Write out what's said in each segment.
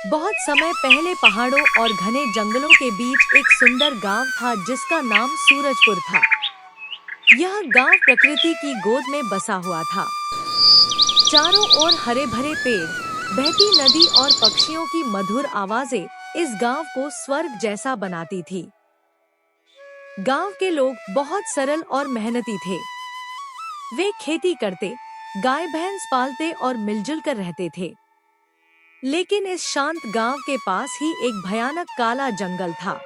बहुत समय पहले पहाड़ों और घने जंगलों के बीच एक सुंदर गांव था जिसका नाम सूरजपुर था। यह गांव प्रकृति की गोद में बसा हुआ था। चारों ओर हरे भरे पेड़, बहती नदी और पक्षियों की मधुर आवाजें इस गांव को स्वर्ग जैसा बनाती थी। गांव के लोग बहुत सरल और मेहनती थे। वे खेती करते, गाय भैंस पालते और मिलजुल कर रहते थे। लेकिन इस शांत गांव के पास ही एक भयानक काला जंगल था।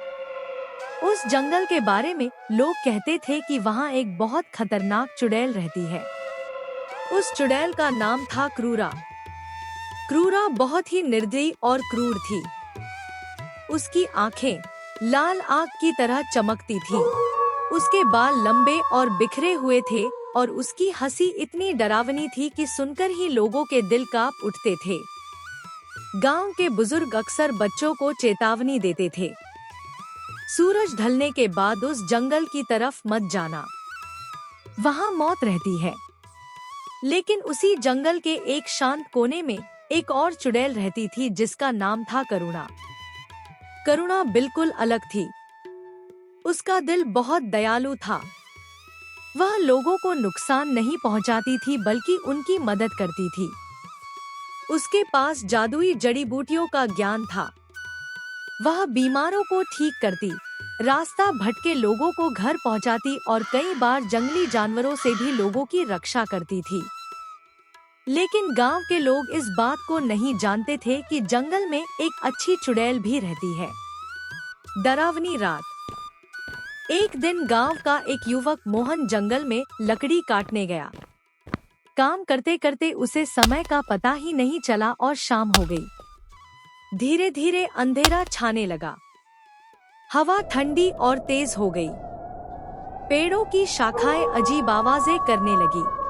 उस जंगल के बारे में लोग कहते थे कि वहां एक बहुत खतरनाक चुड़ैल रहती है। उस चुड़ैल का नाम था क्रूरा। क्रूरा बहुत ही निर्दयी और क्रूर थी। उसकी आंखें लाल आग की तरह चमकती थीं। उसके बाल लंबे और बिखरे हुए थे और उसकी हंसी इतनी डरावनी थी कि सुनकर ही लोगों के दिल कांप उठते थे। गांव के बुजुर्ग अक्सर बच्चों को चेतावनी देते थे, सूरज ढलने के बाद उस जंगल की तरफ मत जाना, वहां मौत रहती है। लेकिन उसी जंगल के एक शांत कोने में एक और चुड़ैल रहती थी जिसका नाम था करुणा। करुणा बिल्कुल अलग थी। उसका दिल बहुत दयालु था। वह लोगों को नुकसान नहीं पहुंचाती थी बल्कि उनकी मदद करती थी। उसके पास जादुई जड़ी बूटियों का ज्ञान था। वह बीमारों को ठीक करती, रास्ता भटके लोगों को घर पहुंचाती और कई बार जंगली जानवरों से भी लोगों की रक्षा करती थी। लेकिन गांव के लोग इस बात को नहीं जानते थे कि जंगल में एक अच्छी चुड़ैल भी रहती है। डरावनी रात। एक दिन गांव का एक युवक मोहन जंगल में लकड़ी काटने गया। काम करते करते उसे समय का पता ही नहीं चला और शाम हो गई। धीरे धीरे अंधेरा छाने लगा। हवा ठंडी और तेज हो गई। पेड़ों की शाखाएं अजीब आवाजें करने लगी।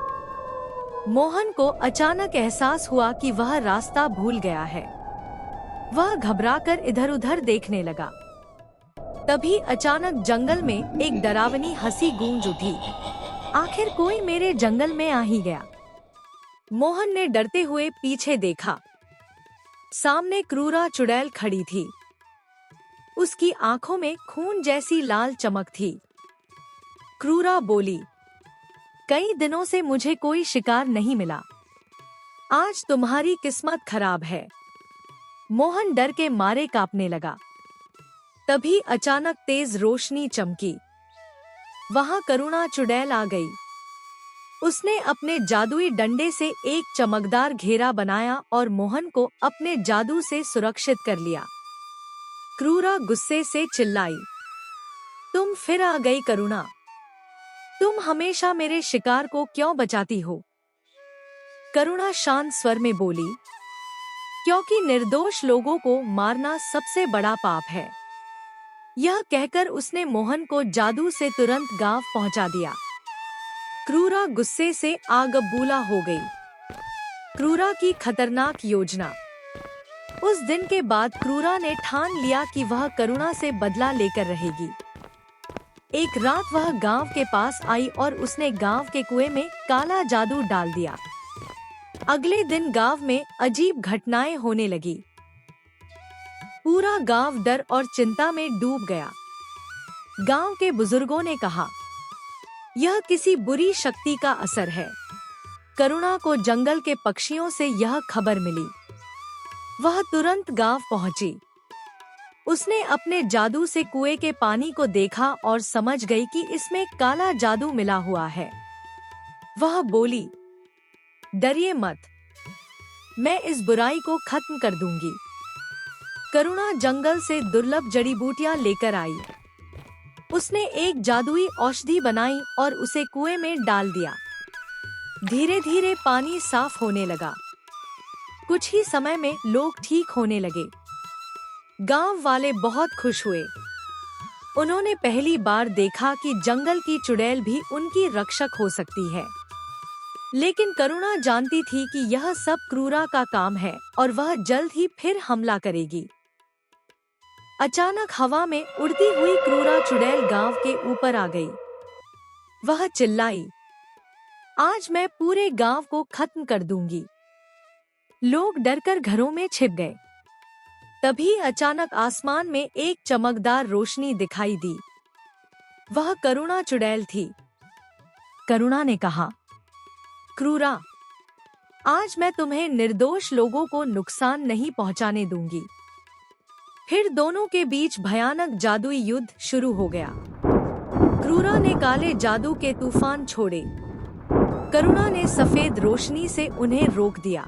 मोहन को अचानक एहसास हुआ कि वह रास्ता भूल गया है। वह घबराकर इधर-उधर देखने लगा। तभी अचानक जंगल में एक डरावनी हंसी गूंज उठी। आखिर कोई मेरे जंगल में आ ही गया। मोहन ने डरते हुए पीछे देखा। सामने क्रूरा चुड़ैल खड़ी थी। उसकी आंखों में खून जैसी लाल चमक थी। क्रूरा बोली, कई दिनों से मुझे कोई शिकार नहीं मिला। आज तुम्हारी किस्मत खराब है। मोहन डर के मारे कांपने लगा। तभी अचानक तेज रोशनी चमकी। वहां करुणा चुड़ैल आ गई। उसने अपने जादुई डंडे से एक चमकदार घेरा बनाया और मोहन को अपने जादू से सुरक्षित कर लिया। क्रूरा गुस्से से चिल्लाई, तुम फिर आ गई करुणा। तुम हमेशा मेरे शिकार को क्यों बचाती हो? करुणा शांत स्वर में बोली, क्योंकि निर्दोष लोगों को मारना सबसे बड़ा पाप है। यह कहकर उसने मोहन को जादू से तुरंत गांव पहुंचा दिया। क्रूरा गुस्से से आग बबूला हो गई। क्रूरा की खतरनाक योजना। उस दिन के बाद क्रूरा ने ठान लिया कि वह करुणा से बदला लेकर रहेगी। एक रात वह गांव के पास आई और उसने गांव के कुएं में काला जादू डाल दिया। अगले दिन गांव में अजीब घटनाएं होने लगी। पूरा गांव डर और चिंता में डूब गया। गांव के बुजुर्गों ने कहा, यह किसी बुरी शक्ति का असर है। करुणा को जंगल के पक्षियों से यह खबर मिली। वह तुरंत गांव पहुंची। उसने अपने जादू से कुएं के पानी को देखा और समझ गई कि इसमें काला जादू मिला हुआ है। वह बोली, डरिए मत, मैं इस बुराई को खत्म कर दूंगी। करुणा जंगल से दुर्लभ जड़ी बूटियां लेकर आई। उसने एक जादुई औषधि बनाई और उसे कुएं में डाल दिया। धीरे धीरे पानी साफ होने लगा। कुछ ही समय में लोग ठीक होने लगे। गांव वाले बहुत खुश हुए। उन्होंने पहली बार देखा कि जंगल की चुड़ैल भी उनकी रक्षक हो सकती है। लेकिन करुणा जानती थी कि यह सब क्रूरा का काम है और वह जल्द ही फिर हमला करेगी। अचानक हवा में उड़ती हुई क्रूरा चुड़ैल गांव के ऊपर आ गई। वह चिल्लाई, आज मैं पूरे गांव को खत्म कर दूंगी। लोग डरकर घरों में छिप गए। तभी अचानक आसमान में एक चमकदार रोशनी दिखाई दी। वह करुणा चुड़ैल थी। करुणा ने कहा, क्रूरा, आज मैं तुम्हें निर्दोष लोगों को नुकसान नहीं पहुंचाने दूंगी। फिर दोनों के बीच भयानक जादुई युद्ध शुरू हो गया। क्रूरा ने काले जादू के तूफान छोड़े। करुणा ने सफेद रोशनी से उन्हें रोक दिया।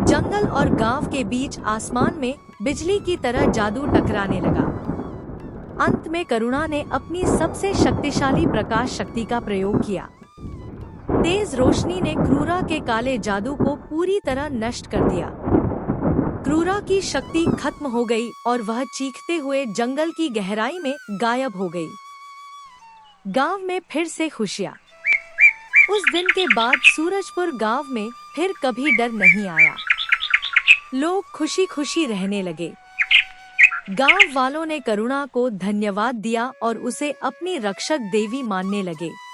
जंगल और गांव के बीच आसमान में बिजली की तरह जादू टकराने लगा। अंत में करुणा ने अपनी सबसे शक्तिशाली प्रकाश शक्ति का प्रयोग किया। तेज रोशनी ने क्रूरा के काले जादू को पूरी तरह नष्ट कर दिया। क्रूरा की शक्ति खत्म हो गई और वह चीखते हुए जंगल की गहराई में गायब हो गई। गांव में फिर से खुशियां। उस दिन के बाद सूरजपुर गांव में फिर कभी डर नहीं आया। लोग खुशी खुशी रहने लगे। गांव वालों ने करुणा को धन्यवाद दिया और उसे अपनी रक्षक देवी मानने लगे।